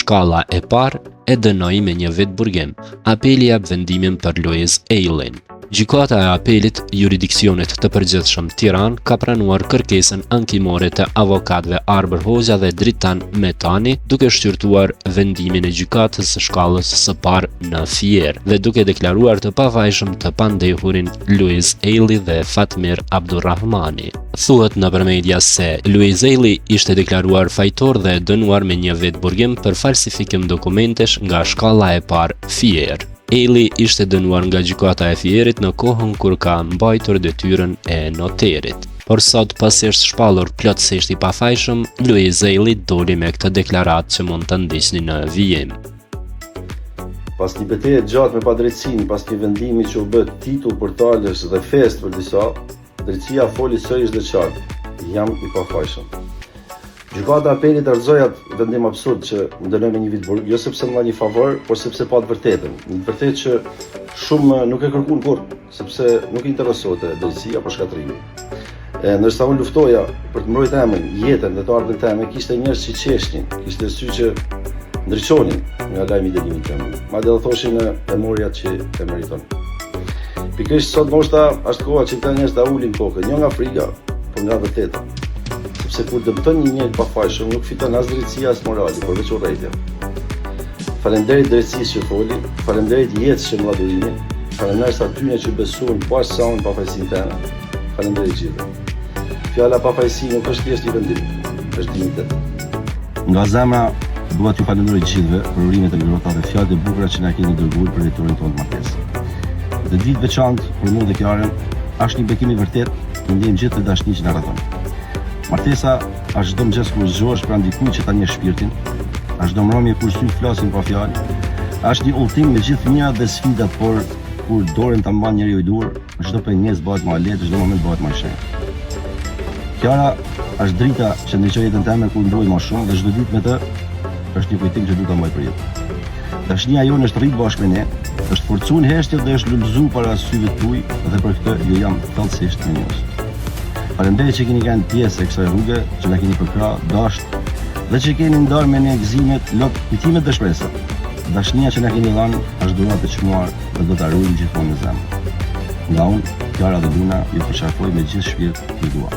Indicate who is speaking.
Speaker 1: shkalla e parë e dënoi me 1 vit burgim. Apeli jep vendimin për Louise Aylin. Gjykata e apelit juridiksionit të përgjithshëm Tiranë ka pranuar kërkesën ankimore të avokatëve Arber Hoxha dhe Dritan Metani, duke shqyrtuar vendimin e gjykatës së shkallës së parë në Fier dhe duke deklaruar të pavajshëm të pandehurin Louise Aylin dhe Fatmir Abdurrahmani. Thuhet nëpër media se Louise Aylin ishte deklaruar fajtor dhe dënuar me 1 vit burgim për falsifikim dokumentesh nga shkalla e parë Fier. Aylin ishte dënuar nga gjykata e Fierit në kohën kur ka mbajtur detyrën e noterit. Por sot, pasi është shpallur plotësisht i pafajshëm, Louise Aylin doli me këtë deklaratë që mund të ndiqni në vijim.
Speaker 2: Pas një betejë gjatë me padrejtësinë, pas një vendimi që u bë titull portalesh dhe fest për disa, drejtësia foli sërish dhe qartë: jam i pafajshëm. Gjykata e apelit argëzoi atë vendim absurd që më dënoi me 1 vit burg, jo sepse më dha një favor, por sepse pa të vërtetën. Në të vërtetë që shumë nuk e kërkuan kurrë, sepse nuk i interesonte drejtësia për shkatrimi. Ndërsa unë luftoja për të mbrojtur emrin, jetën dhe të ardhmen time, kishte njerëz që qeshnin, kishte sy që ndriçonin nga lajmi i dënimit tim. Madje do thoshin e mori atë që e meriton. Pikërisht sot ndoshta është koha që këta njerëz ta ulin kokën, jo nga frika, por nga vërteta. Sepse kur dëmton një njeri pafajshëm, nuk fiton as drejtësia as morali, por veç urrejtja. Faleminderit drejtësisë që foli, faleminderit jetës që më dha durimin, faleminderit atyre që besuan pas sa unë pafajësinë tënde. Faleminderit gjithëve. Fjala pafajësi nuk është thjesht një vendim, është dinjitet. Nga zemra dua t'ju falenderoj gjithëve për urimet e mirëta dhe fjalët e bukura që na keni dërguar për drejtorin tonë të martesë. Dhe ditë veçantë për mua dhe Kiarën është një bekim i vërtet, të ndjejmë gjithë të dashni që na rrethon. Martesa është çdo mëngjes kur zgjohesh pranë dikujt që ta njeh shpirtin, është çdo mbrëmje kur sy flasin pa fjalë, është një udhtim me gjithë fëmijët dhe sfidat, por kur dorën ta mban njeriu i dur, çdo pengesë bëhet më lehtë, çdo moment bëhet më i shenjtë. Kiara është drita që ndriçon jetën time kur ndroj më shumë dhe çdo ditë me të është një kujtim që duhet ta mbaj për jetë. Dashnia jonë është rrit bashkë me ne, është forcuar heshtje dhe është lulëzuar para syve tuaj dhe për këtë ju jam thellësisht mirënjohës. Faleminderit që keni qenë pjesë e kësaj rruge, që na keni përkrah, dashur dhe që keni ndarë me ne gëzimet, loptimet dhe shpresat. Dashnia që na keni dhënë është dhuratë e çmuar dhe do ta ruajmë gjithmonë në zemër. Nga unë, Kiara dhe Luna, ju përshafoj me gjithë shpirt të dua.